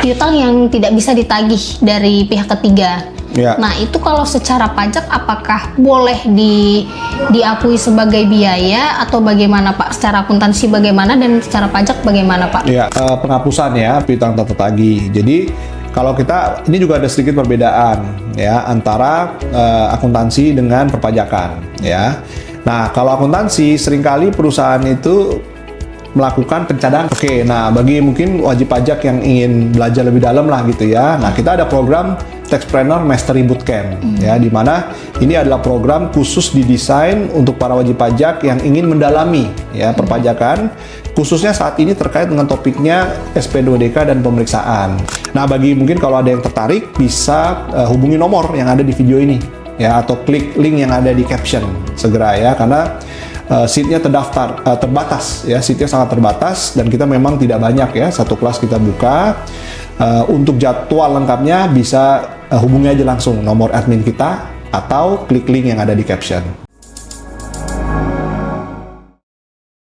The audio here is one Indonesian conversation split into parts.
piutang yang tidak bisa ditagih dari pihak ketiga. Ya. Nah, itu kalau secara pajak apakah boleh diakui sebagai biaya atau bagaimana Pak? Secara akuntansi bagaimana dan secara pajak bagaimana Pak? Ya, penghapusan ya piutang tak tertagih. Jadi kalau kita ini juga ada sedikit perbedaan ya antara akuntansi dengan perpajakan ya. Nah, kalau akuntansi seringkali perusahaan itu melakukan pencadangan. Oke, nah bagi mungkin wajib pajak yang ingin belajar lebih dalam lah gitu ya. Nah, kita ada program Taxpreneur Mastery Bootcamp ya, di mana ini adalah program khusus didesain untuk para wajib pajak yang ingin mendalami ya perpajakan, khususnya saat ini terkait dengan topiknya SP2DK dan pemeriksaan. Nah, bagi mungkin kalau ada yang tertarik bisa hubungi nomor yang ada di video ini ya, atau klik link yang ada di caption segera ya, karena seatnya terbatas ya, seatnya sangat terbatas dan kita memang tidak banyak ya, satu kelas kita buka. Untuk jadwal lengkapnya bisa hubungi aja langsung nomor admin kita atau klik link yang ada di caption.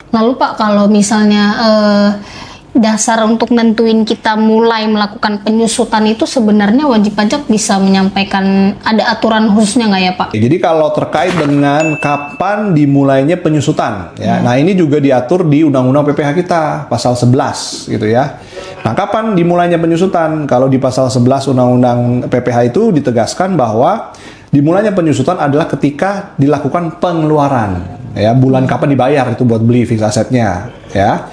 Lalu Pak, kalau misalnya dasar untuk nentuin kita mulai melakukan penyusutan itu sebenarnya wajib pajak bisa menyampaikan, ada aturan khususnya nggak ya Pak? Jadi kalau terkait dengan kapan dimulainya penyusutan ya, nah ini juga diatur di Undang-Undang PPH kita pasal 11 gitu ya. Nah, kapan dimulainya penyusutan? Kalau di pasal 11 Undang-Undang PPH itu ditegaskan bahwa dimulainya penyusutan adalah ketika dilakukan pengeluaran ya, bulan kapan dibayar itu buat beli fix asetnya ya.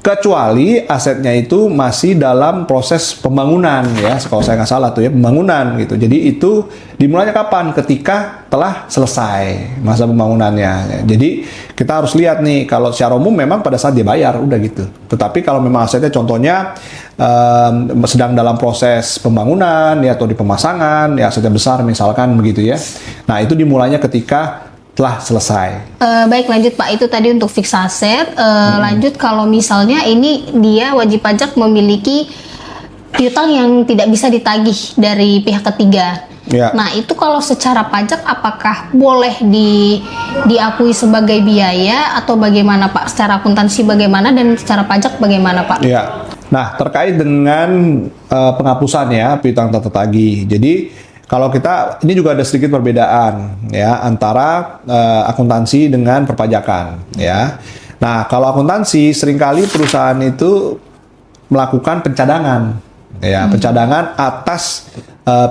Kecuali asetnya itu masih dalam proses pembangunan ya, kalau saya nggak salah tuh ya, pembangunan gitu. Jadi itu dimulainya kapan? Ketika telah selesai masa pembangunannya. Jadi kita harus lihat nih, kalau secara umum memang pada saat dia bayar udah gitu. Tetapi kalau memang asetnya contohnya sedang dalam proses pembangunan ya, atau di pemasangan ya, asetnya besar misalkan begitu ya. Nah, itu dimulainya ketika telah selesai. Baik, lanjut Pak, itu tadi untuk fix aset. Lanjut kalau misalnya ini dia wajib pajak memiliki piutang yang tidak bisa ditagih dari pihak ketiga. Ya. Nah, itu kalau secara pajak apakah boleh diakui sebagai biaya atau bagaimana Pak? Secara akuntansi bagaimana dan secara pajak bagaimana Pak? Ya. Nah, terkait dengan penghapusan ya piutang tak tertagih. Jadi kalau kita, ini juga ada sedikit perbedaan ya antara akuntansi dengan perpajakan ya. Nah, kalau akuntansi seringkali perusahaan itu melakukan pencadangan ya, pencadangan atas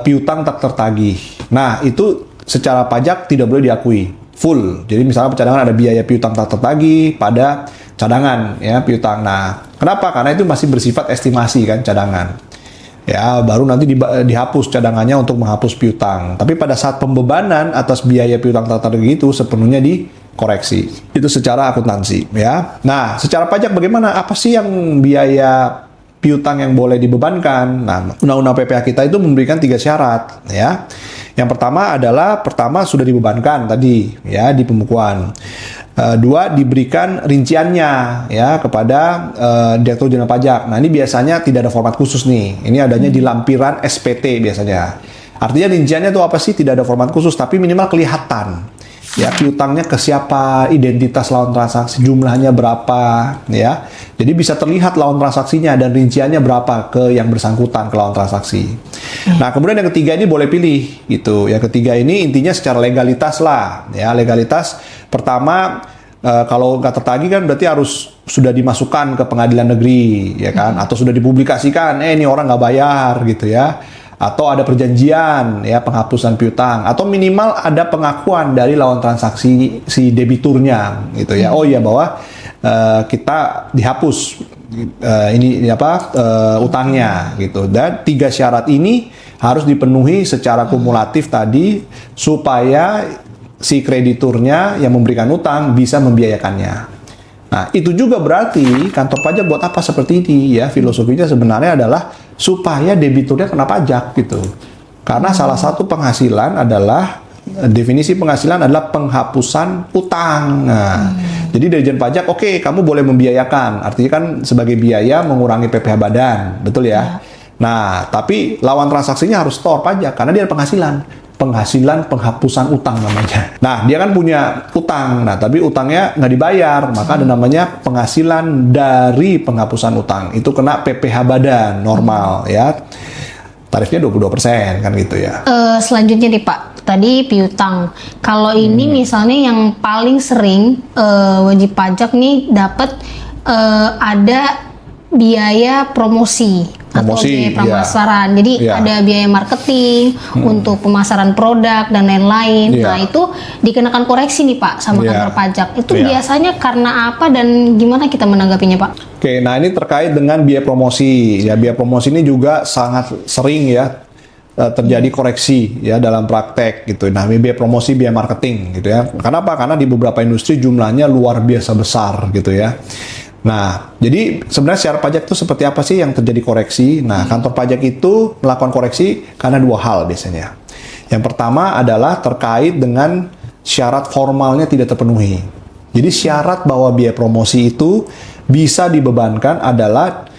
piutang tak tertagih. Nah, itu secara pajak tidak boleh diakui full. Jadi misalnya pencadangan ada biaya piutang tak tertagih pada cadangan ya, piutang. Nah, kenapa? Karena itu masih bersifat estimasi kan, cadangan. Ya, baru nanti dihapus cadangannya untuk menghapus piutang. Tapi pada saat pembebanan atas biaya piutang tak tertagih itu sepenuhnya dikoreksi. Itu secara akuntansi ya. Nah, secara pajak bagaimana? Apa sih yang biaya piutang yang boleh dibebankan? Nah, Undang-Undang PPH kita itu memberikan 3 syarat ya. Yang pertama adalah sudah dibebankan tadi ya di pembukuan. 2, diberikan rinciannya ya kepada Direktur Jenderal Pajak. Nah, ini biasanya tidak ada format khusus nih. Ini adanya di lampiran SPT biasanya. Artinya rinciannya itu apa sih? Tidak ada format khusus, tapi minimal kelihatan. Ya, piutangnya ke siapa, identitas lawan transaksi, jumlahnya berapa ya. Jadi bisa terlihat lawan transaksinya dan rinciannya berapa ke yang bersangkutan, ke lawan transaksi. Nah, kemudian yang ketiga ini boleh pilih gitu. Yang ketiga ini intinya secara legalitas lah ya. Legalitas pertama, kalau nggak tertagih kan berarti harus sudah dimasukkan ke pengadilan negeri ya kan, atau sudah dipublikasikan ini orang nggak bayar gitu ya, atau ada perjanjian ya penghapusan piutang, atau minimal ada pengakuan dari lawan transaksi si debiturnya gitu ya. Oh iya, bahwa kita dihapus utangnya gitu. Dan 3 syarat ini harus dipenuhi secara kumulatif tadi supaya si krediturnya yang memberikan utang bisa membiayakannya. Nah, itu juga berarti kantor pajak buat apa seperti ini ya? Filosofinya sebenarnya adalah supaya debiturnya kena pajak gitu. Karena salah satu penghasilan adalah, definisi penghasilan adalah penghapusan utang. Nah, jadi Dirjen Pajak, oke, kamu boleh membiayakan. Artinya kan sebagai biaya mengurangi PPh badan, betul ya? Nah, tapi lawan transaksinya harus store pajak karena dia ada penghasilan. penghasilan penghapusan utang namanya. Nah, dia kan punya utang, nah tapi utangnya nggak dibayar, maka ada namanya penghasilan dari penghapusan utang. Itu kena PPh badan normal ya. Tarifnya 22% kan gitu ya. Selanjutnya nih Pak, tadi piutang. Kalau ini misalnya yang paling sering wajib pajak nih dapat ada biaya promosi atau biaya pemasaran. Jadi ada biaya marketing untuk pemasaran produk dan lain-lain. Nah, itu dikenakan koreksi nih Pak sama kantor pajak. Itu biasanya karena apa dan gimana kita menanggapinya Pak? Oke, nah ini terkait dengan biaya promosi. Ya, biaya promosi ini juga sangat sering ya terjadi koreksi ya dalam praktek gitu. Nah, biaya promosi, biaya marketing gitu ya. Kenapa? Karena di beberapa industri jumlahnya luar biasa besar gitu ya. Nah, jadi sebenarnya secara pajak itu seperti apa sih yang terjadi koreksi? Nah, kantor pajak itu melakukan koreksi karena dua hal biasanya. Yang pertama adalah terkait dengan syarat formalnya tidak terpenuhi. Jadi syarat bahwa biaya promosi itu bisa dibebankan adalah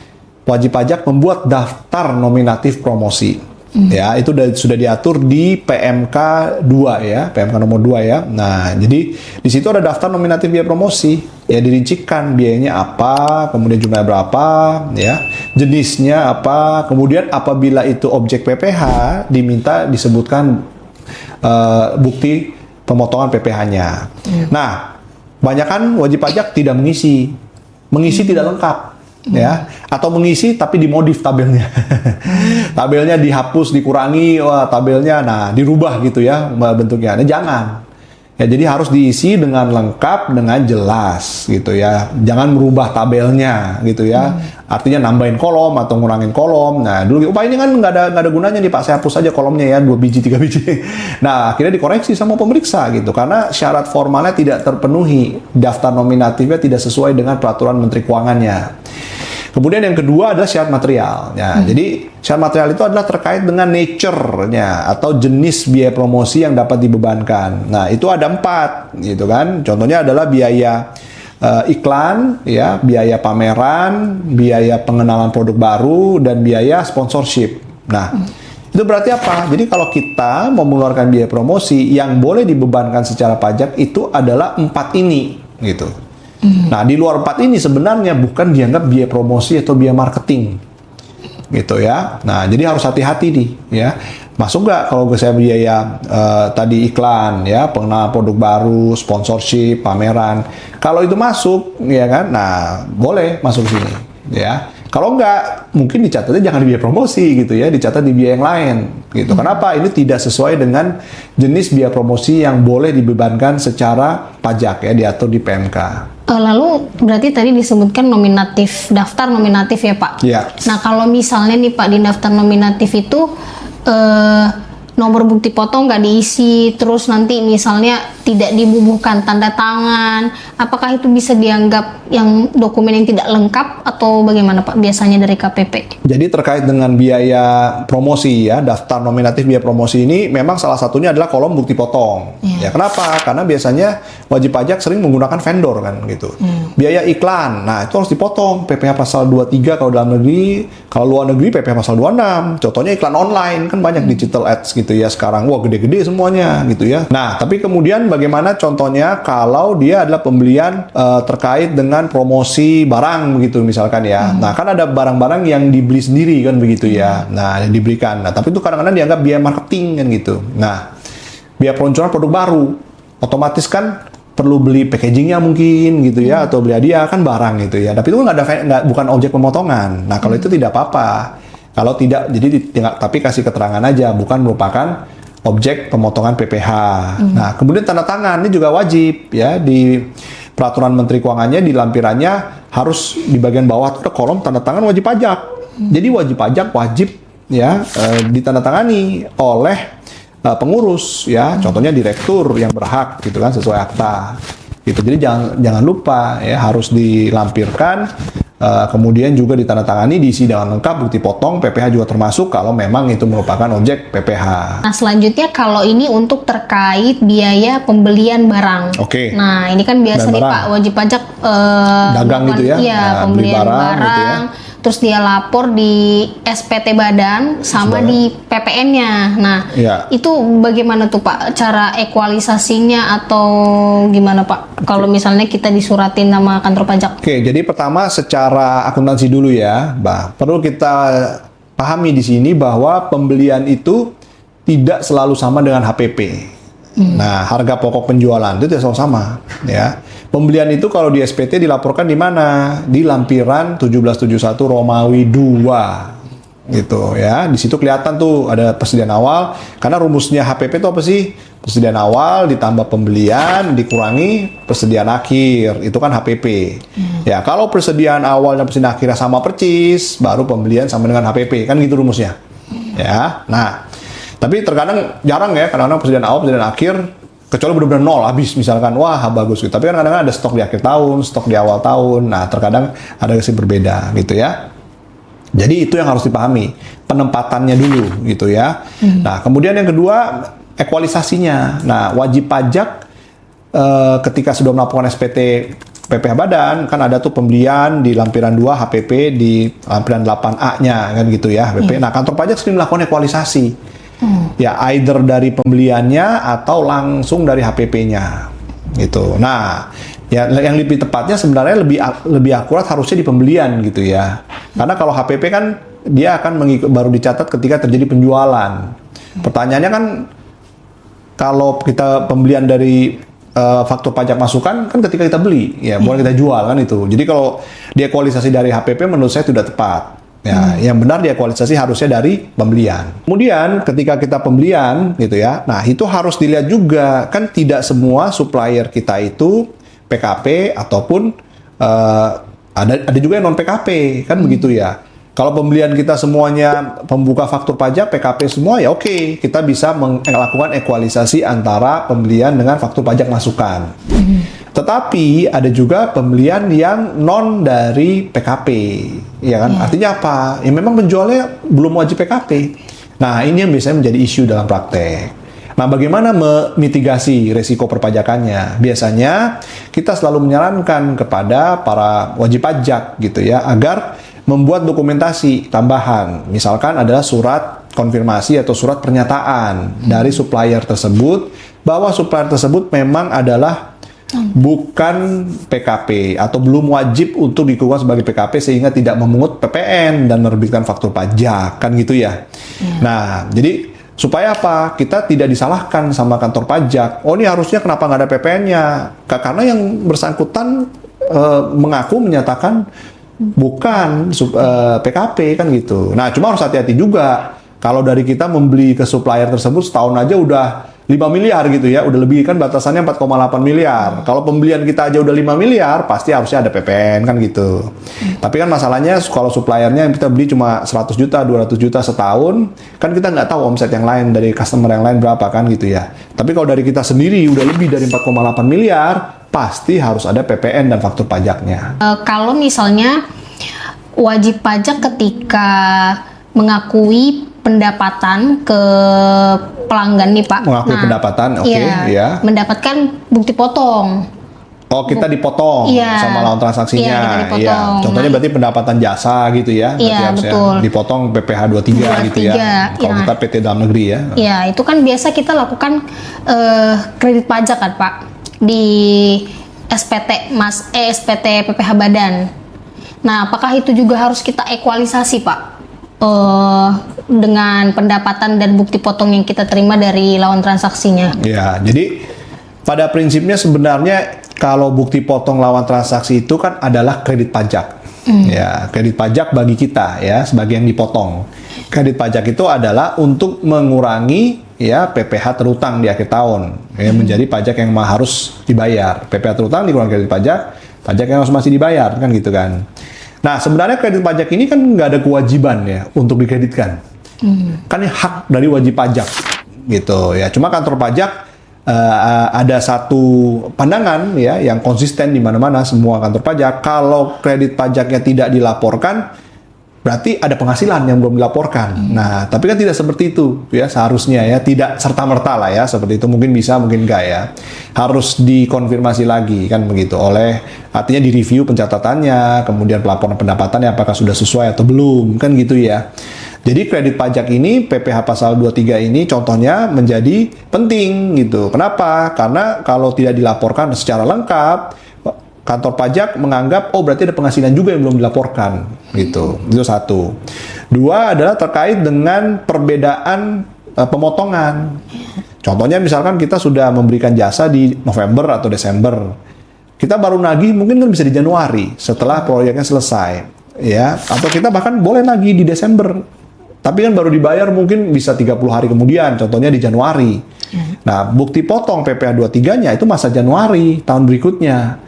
wajib pajak membuat daftar nominatif promosi. Ya, itu sudah diatur di PMK 2 ya, PMK nomor 2 ya. Nah, jadi di situ ada daftar nominatif biaya promosi. Ya, dirincikan biayanya apa, kemudian jumlahnya berapa, ya, jenisnya apa, kemudian apabila itu objek PPh diminta disebutkan bukti pemotongan PPh-nya. Nah, banyakan wajib pajak tidak mengisi tidak lengkap. Ya, atau mengisi tapi dimodif tabelnya. Tabelnya dihapus, dikurangi, wah tabelnya nah dirubah gitu ya bentuknya. Nah, jangan. Ya, jadi harus diisi dengan lengkap, dengan jelas gitu ya. Jangan merubah tabelnya gitu ya. Artinya nambahin kolom atau ngurangin kolom. Nah, dulu Pak ini kan nggak ada gunanya nih Pak, saya hapus aja kolomnya ya 2 biji 3 biji. Nah, akhirnya dikoreksi sama pemeriksa gitu karena syarat formalnya tidak terpenuhi. Daftar nominatifnya tidak sesuai dengan peraturan Menteri Keuangannya. Kemudian yang kedua adalah syarat material. Ya, jadi syarat material itu adalah terkait dengan nature-nya atau jenis biaya promosi yang dapat dibebankan. Nah, itu ada 4 gitu kan. Contohnya adalah biaya iklan, ya, biaya pameran, biaya pengenalan produk baru, dan biaya sponsorship. Nah, itu berarti apa? Jadi kalau kita mau mengeluarkan biaya promosi yang boleh dibebankan secara pajak itu adalah 4 ini gitu. Nah, di luar 4 ini sebenarnya bukan dianggap biaya promosi atau biaya marketing. Gitu ya. Nah, jadi harus hati-hati nih ya. Masuk nggak kalau saya biaya tadi iklan ya, pengenalan produk baru, sponsorship, pameran. Kalau itu masuk ya kan. Nah, boleh masuk sini ya. Kalau nggak, mungkin dicatatnya jangan di biaya promosi gitu ya, dicatat di biaya yang lain gitu. Kenapa? Ini tidak sesuai dengan jenis biaya promosi yang boleh dibebankan secara pajak ya, diatur di PMK. Lalu berarti tadi disebutkan nominatif, daftar nominatif ya Pak? Iya. Nah, kalau misalnya nih Pak di daftar nominatif itu nomor bukti potong nggak diisi, terus nanti misalnya tidak dibubuhkan tanda tangan, apakah itu bisa dianggap yang dokumen yang tidak lengkap atau bagaimana Pak biasanya dari KPP? Jadi terkait dengan biaya promosi ya, daftar nominatif biaya promosi ini memang salah satunya adalah kolom bukti potong. Ya, kenapa? Karena biasanya wajib pajak sering menggunakan vendor kan gitu. Biaya iklan, nah itu harus dipotong PPh pasal 23 kalau dalam negeri, kalau luar negeri PPh pasal 26. Contohnya iklan online kan banyak digital ads gitu ya sekarang, wah gede-gede semuanya gitu ya. Nah, tapi kemudian bagaimana contohnya kalau dia adalah pembelian terkait dengan promosi barang begitu misalkan ya. Nah, kan ada barang-barang yang dibeli sendiri kan begitu ya. Nah, yang diberikan. Nah, tapi itu kadang-kadang dianggap biaya marketing kan gitu. Nah, biaya peluncuran produk baru, otomatis kan perlu beli packagingnya mungkin gitu ya, atau beli hadiah kan barang gitu ya. Tapi itu bukan objek pemotongan. Nah, kalau itu tidak apa-apa. Kalau tidak, jadi tapi kasih keterangan aja, bukan merupakan objek pemotongan PPh. Nah, kemudian tanda tangan ini juga wajib ya, di peraturan Menteri Keuangannya di lampirannya harus di bagian bawah ada kolom tanda tangan wajib pajak. Jadi wajib pajak wajib ya ditandatangani oleh pengurus ya, contohnya direktur yang berhak gitu kan sesuai akta. Gitu. Jadi jangan lupa ya harus dilampirkan. Kemudian juga ditandatangani, diisi dengan lengkap, bukti potong, PPh juga termasuk kalau memang itu merupakan objek PPh. Nah, selanjutnya kalau ini untuk terkait biaya pembelian barang. Oke. Nah, ini kan biasa nih Pak, wajib pajak dagang gitu ya. Iya, nah, pembelian barang gitu ya. terus dia lapor di SPT badan sama di PPN-nya. Nah, Ya. itu bagaimana tuh Pak cara ekualisasinya atau gimana Pak? Kalau misalnya kita disuratin sama kantor pajak. Oke, jadi pertama secara akuntansi dulu ya, perlu kita pahami di sini bahwa pembelian itu tidak selalu sama dengan HPP. Nah, harga pokok penjualan itu tidak selalu sama, ya. Pembelian itu kalau di SPT dilaporkan di mana? Di lampiran 1771 Romawi 2. Gitu ya. Di situ kelihatan tuh ada persediaan awal, karena rumusnya HPP itu apa sih? Persediaan awal ditambah pembelian dikurangi persediaan akhir. Itu kan HPP. Ya, kalau persediaan awal dan persediaan akhirnya sama percis, baru pembelian sama dengan HPP. Kan gitu rumusnya. Ya. Nah, tapi terkadang jarang ya, kadang-kadang persediaan awal, persediaan akhir, kecuali benar-benar nol habis misalkan, wah bagus gitu. Tapi kan kadang-kadang ada stok di akhir tahun, stok di awal tahun. Nah, terkadang ada yang berbeda gitu ya. Jadi itu yang harus dipahami, penempatannya dulu gitu ya. Nah, kemudian yang kedua, ekualisasinya. Nah, wajib pajak ketika sudah melaporkan SPT PPh Badan, kan ada tuh pembelian di lampiran 2 HPP, di lampiran 8A-nya kan gitu ya, HPP. Nah, kantor pajak sering melakukan ekualisasi. Ya, either dari pembeliannya atau langsung dari HPP-nya gitu. Nah, ya yang lebih tepatnya sebenarnya lebih akurat harusnya di pembelian gitu ya. Karena kalau HPP kan dia akan baru dicatat ketika terjadi penjualan. Pertanyaannya kan kalau kita pembelian dari faktur pajak masukan kan ketika kita beli, ya bukan kita jual kan itu. Jadi kalau diekualisasi dari HPP menurut saya tidak tepat. Ya, yang benar diekualisasi harusnya dari pembelian. Kemudian ketika kita pembelian gitu ya, nah itu harus dilihat juga kan tidak semua supplier kita itu PKP ataupun ada juga yang non PKP kan begitu ya. Kalau pembelian kita semuanya pembuka faktur pajak PKP semua ya oke, kita bisa melakukan ekualisasi antara pembelian dengan faktur pajak masukan. Tetapi ada juga pembelian yang non dari PKP, ya kan? Artinya apa? Ya memang penjualnya belum wajib PKP. Nah, ini yang biasanya menjadi isu dalam praktek. Nah, bagaimana memitigasi resiko perpajakannya? Biasanya kita selalu menyarankan kepada para wajib pajak gitu ya, agar membuat dokumentasi tambahan. Misalkan adalah surat konfirmasi atau surat pernyataan dari supplier tersebut bahwa supplier tersebut memang adalah bukan PKP atau belum wajib untuk dikukuhkan sebagai PKP sehingga tidak memungut PPN dan menerbitkan faktur pajak kan gitu ya. Nah, jadi supaya apa? Kita tidak disalahkan sama kantor pajak. Oh, ini harusnya kenapa nggak ada PPN-nya? Karena yang bersangkutan mengaku menyatakan bukan PKP kan gitu. Nah, cuma harus hati-hati juga. Kalau dari kita membeli ke supplier tersebut setahun aja udah 5 miliar gitu ya, udah lebih kan batasannya 4,8 miliar. Kalau pembelian kita aja udah 5 miliar, pasti harusnya ada PPN kan gitu. Tapi kan masalahnya kalau suppliernya kita beli cuma 100 juta, 200 juta setahun, kan kita nggak tahu omset yang lain dari customer yang lain berapa kan gitu ya. Tapi kalau dari kita sendiri udah lebih dari 4,8 miliar, pasti harus ada PPN dan faktur pajaknya. Kalau misalnya wajib pajak ketika mengakui pendapatan ke pelanggan nih Pak. Mengakui pendapatan, oke, ya. Mendapatkan bukti potong. Oh, kita dipotong sama lawan transaksinya. Iya, kita dipotong. Ya. Contohnya berarti pendapatan jasa gitu ya. Iya, betul. Dipotong PPh 23 gitu ya. Kalau kita PT dalam negeri ya. Iya, itu kan biasa kita lakukan kredit pajak kan Pak di SPT PPh Badan. Nah, apakah itu juga harus kita ekualisasi Pak? Dengan pendapatan dan bukti potong yang kita terima dari lawan transaksinya. Ya, jadi pada prinsipnya sebenarnya kalau bukti potong lawan transaksi itu kan adalah kredit pajak. Ya, kredit pajak bagi kita ya sebagai yang dipotong. Kredit pajak itu adalah untuk mengurangi ya PPh terutang di akhir tahun ya, menjadi pajak yang harus dibayar. PPh terutang dikurangi kredit pajak, pajak yang harus masih dibayar kan gitu kan. Nah, sebenarnya kredit pajak ini kan nggak ada kewajiban ya untuk dikreditkan. Kan ini hak dari wajib pajak gitu ya. Cuma kantor pajak ada satu pandangan ya yang konsisten di mana-mana semua kantor pajak, kalau kredit pajaknya tidak dilaporkan berarti ada penghasilan yang belum dilaporkan. Nah, tapi kan tidak seperti itu ya seharusnya ya, tidak serta-merta lah ya seperti itu, mungkin bisa mungkin enggak ya. Harus dikonfirmasi lagi kan begitu oleh, artinya direview pencatatannya, kemudian pelaporan pendapatannya apakah sudah sesuai atau belum kan gitu ya. Jadi kredit pajak ini PPh pasal 23 ini contohnya menjadi penting gitu. Kenapa? Karena kalau tidak dilaporkan secara lengkap, kantor pajak menganggap oh berarti ada penghasilan juga yang belum dilaporkan gitu. Itu satu. Dua adalah terkait dengan perbedaan pemotongan. Contohnya misalkan kita sudah memberikan jasa di November atau Desember. Kita baru nagih mungkin kan bisa di Januari setelah proyeknya selesai ya, atau kita bahkan boleh nagih di Desember. Tapi kan baru dibayar mungkin bisa 30 hari kemudian, contohnya di Januari. Nah, bukti potong PPh 23-nya itu masa Januari tahun berikutnya.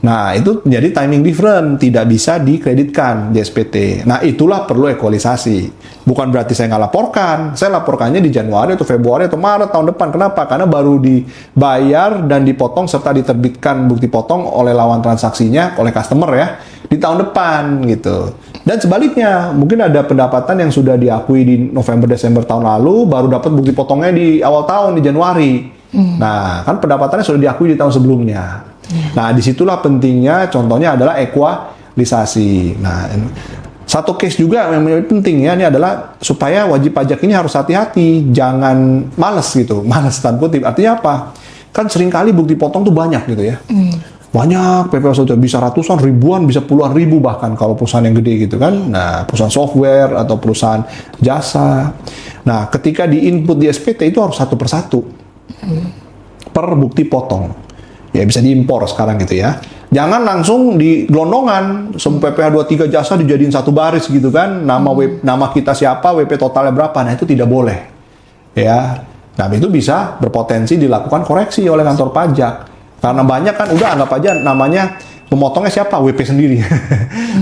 Nah, itu menjadi timing different, tidak bisa dikreditkan di SPT. Nah, itulah perlu equalisasi. Bukan berarti saya nggak laporkan, saya laporkannya di Januari atau Februari atau Maret tahun depan. Kenapa? Karena baru dibayar dan dipotong serta diterbitkan bukti potong oleh lawan transaksinya, oleh customer ya, di tahun depan gitu. Dan sebaliknya, mungkin ada pendapatan yang sudah diakui di November-Desember tahun lalu, baru dapat bukti potongnya di awal tahun, di Januari. Nah, kan pendapatannya sudah diakui di tahun sebelumnya. Nah, disitulah pentingnya, contohnya adalah ekualisasi. Nah, satu case juga yang penting ya, ini adalah supaya wajib pajak ini harus hati-hati, jangan males gitu, males tanda kutip. Artinya apa? Kan seringkali bukti potong tuh banyak gitu ya. Banyak PPh sudah bisa ratusan, ribuan, bisa puluhan ribu bahkan kalau perusahaan yang gede gitu kan. Nah, perusahaan software atau perusahaan jasa. Nah, ketika di input di SPT itu harus satu persatu per bukti potong. Ya bisa diimpor sekarang gitu ya. Jangan langsung di gelondongan, semua PPh 23 jasa dijadiin satu baris gitu kan. Nama kita siapa, WP totalnya berapa. Nah, itu tidak boleh. Ya. Nah, itu bisa berpotensi dilakukan koreksi oleh kantor pajak. Karena banyak kan, udah anggap aja namanya pemotongnya siapa? WP sendiri.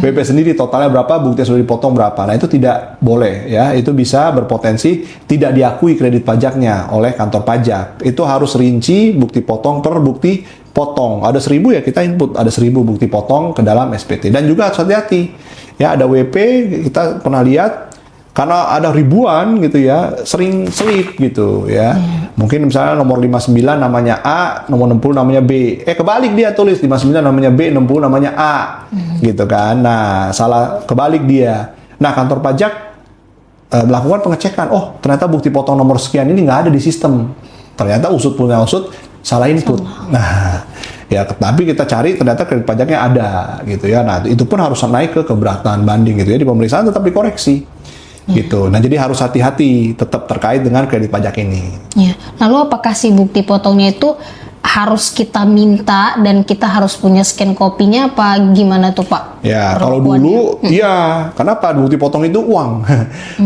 WP sendiri totalnya berapa, bukti sudah dipotong berapa. Nah, itu tidak boleh ya. Itu bisa berpotensi tidak diakui kredit pajaknya oleh kantor pajak. Itu harus rinci bukti potong per bukti potong. Ada 1000 ya kita input, ada 1000 bukti potong ke dalam SPT. Dan juga harus hati-hati. Ya, ada WP, kita pernah lihat karena ada ribuan gitu ya, sering selip gitu ya. Mungkin misalnya nomor 59 namanya A, nomor 60 namanya B. Kebalik dia tulis 59 namanya B, 60 namanya A. Gitu kan. Nah, salah kebalik dia. Nah, kantor pajak melakukan pengecekan. Oh, ternyata bukti potong nomor sekian ini nggak ada di sistem. Ternyata usut punya usut, salah input. Nah, ya tapi kita cari ternyata kredit pajaknya ada gitu ya. Nah, itu pun harus naik ke keberatan banding gitu ya. Di pemeriksaan tetap dikoreksi. Gitu. Nah, jadi harus hati-hati tetap terkait dengan kredit pajak ini. Ya. Lalu apakah si bukti potongnya itu harus kita minta dan kita harus punya scan kopinya apa gimana tuh Pak? Ya, kalau dulu iya, kenapa bukti potong itu uang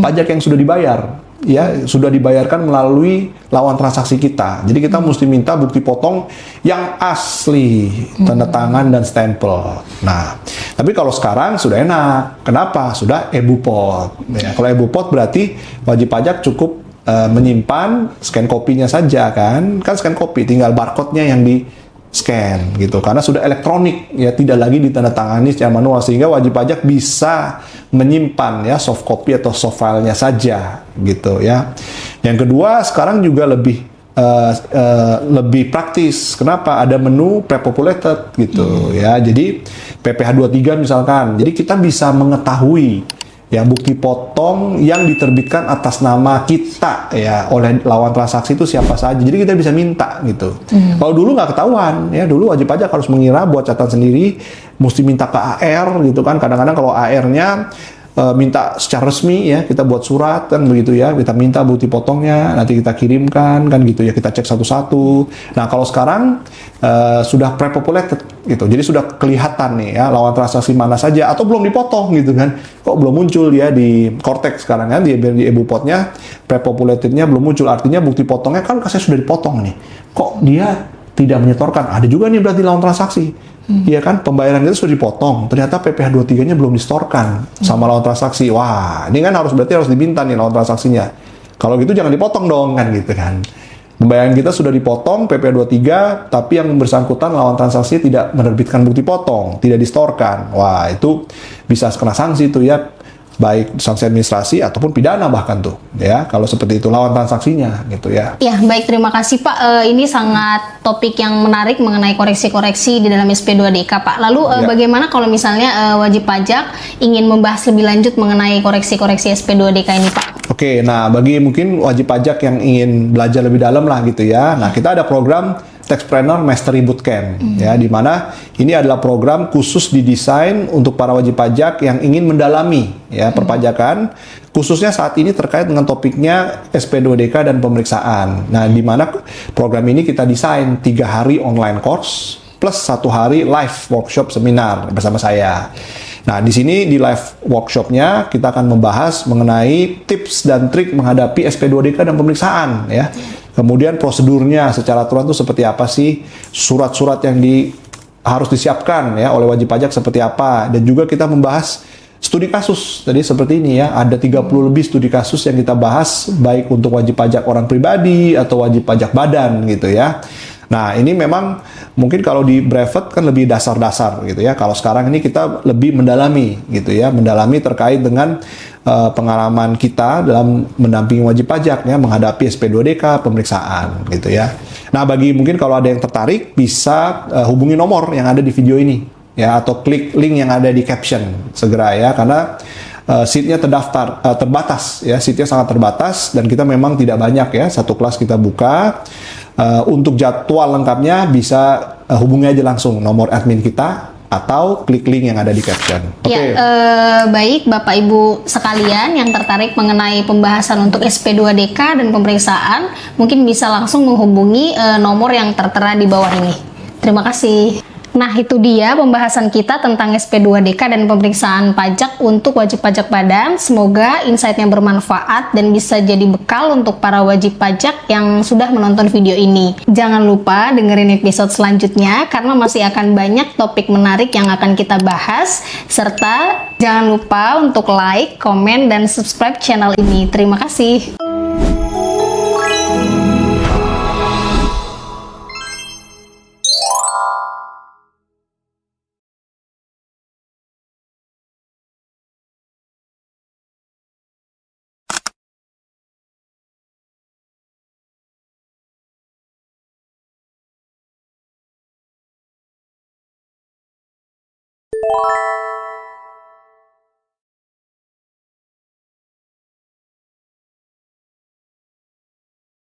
pajak yang sudah dibayar. Ya, sudah dibayarkan melalui lawan transaksi kita. Jadi kita mesti minta bukti potong yang asli, tanda tangan dan stempel. Nah, tapi kalau sekarang sudah enak. Kenapa? Sudah e-bupot. Ya, kalau e-bupot berarti wajib pajak cukup menyimpan scan kopinya saja kan? Kan scan kopi, tinggal barcode-nya yang di scan gitu. Karena sudah elektronik ya, tidak lagi ditandatangani secara manual, sehingga wajib pajak bisa menyimpan ya soft copy atau soft filenya saja gitu ya. Yang kedua, sekarang juga lebih praktis. Kenapa? Ada menu pre-populated gitu ya. Jadi PPh 23 misalkan. Jadi kita bisa mengetahui ya bukti potong yang diterbitkan atas nama kita ya oleh lawan transaksi itu siapa saja. Jadi kita bisa minta gitu. Kalau dulu nggak ketahuan ya, dulu wajib pajak harus mengira buat catatan sendiri, mesti minta ke AR gitu kan. Kadang-kadang kalau AR-nya minta secara resmi ya, kita buat surat kan begitu ya, kita minta bukti potongnya, nanti kita kirimkan kan gitu ya, kita cek satu-satu. Nah, kalau sekarang sudah pre-populated gitu, jadi sudah kelihatan nih ya lawan transaksi mana saja atau belum dipotong gitu kan. Kok belum muncul ya di Cortex sekarang kan, di e-bupotnya pre-populatednya belum muncul, artinya bukti potongnya kan saya sudah dipotong nih, kok dia tidak menyetorkan. Ada juga nih berarti lawan transaksi. Iya kan, pembayaran itu sudah dipotong, ternyata PPh 23-nya belum distorkan sama lawan transaksi. Wah, ini kan berarti harus diminta nih lawan transaksinya. Kalau gitu jangan dipotong dong kan gitu kan. Pembayaran kita sudah dipotong PPh 23, tapi yang bersangkutan lawan transaksi tidak menerbitkan bukti potong, tidak distorkan. Wah, itu bisa kena sanksi tuh ya. baik sanksi administrasi ataupun pidana bahkan tuh, ya. Kalau seperti itu lawan transaksinya gitu ya. Ya, baik, terima kasih Pak. Ini sangat topik yang menarik mengenai koreksi-koreksi di dalam SP2DK Pak. Lalu Ya. bagaimana kalau misalnya wajib pajak ingin membahas lebih lanjut mengenai koreksi-koreksi SP2DK ini Pak? Oke, nah bagi mungkin wajib pajak yang ingin belajar lebih dalam lah gitu ya. Nah, kita ada program Taxpreneur Mastery Bootcamp ya, di mana ini adalah program khusus didesain untuk para wajib pajak yang ingin mendalami ya perpajakan, khususnya saat ini terkait dengan topiknya SP2DK dan pemeriksaan. Nah, di mana program ini kita desain 3 hari online course plus 1 hari live workshop seminar bersama saya. Nah, di sini di live workshopnya kita akan membahas mengenai tips dan trik menghadapi SP2DK dan pemeriksaan ya. Kemudian prosedurnya secara aturan itu seperti apa sih? Surat-surat yang harus disiapkan ya oleh wajib pajak seperti apa? Dan juga kita membahas studi kasus. Tadi seperti ini ya, ada 30 lebih studi kasus yang kita bahas baik untuk wajib pajak orang pribadi atau wajib pajak badan gitu ya. Nah, ini memang mungkin kalau di brevet kan lebih dasar-dasar gitu ya. Kalau sekarang ini kita lebih mendalami gitu ya, mendalami terkait dengan pengalaman kita dalam mendampingi wajib pajak ya, menghadapi SP2DK, pemeriksaan gitu ya. Nah, bagi mungkin kalau ada yang tertarik bisa hubungi nomor yang ada di video ini ya, atau klik link yang ada di caption segera ya, karena seatnya terbatas ya, seatnya sangat terbatas dan kita memang tidak banyak ya, satu kelas kita buka. Untuk jadwal lengkapnya bisa hubungi aja langsung nomor admin kita atau klik link yang ada di caption. Ya, baik Bapak Ibu sekalian yang tertarik mengenai pembahasan untuk SP2DK dan pemeriksaan, mungkin bisa langsung menghubungi nomor yang tertera di bawah ini. Terima kasih. Nah, itu dia pembahasan kita tentang SP2DK dan pemeriksaan pajak untuk wajib pajak badan. Semoga insight-nya bermanfaat dan bisa jadi bekal untuk para wajib pajak yang sudah menonton video ini. Jangan lupa dengerin episode selanjutnya karena masih akan banyak topik menarik yang akan kita bahas. Serta jangan lupa untuk like, komen, dan subscribe channel ini. Terima kasih.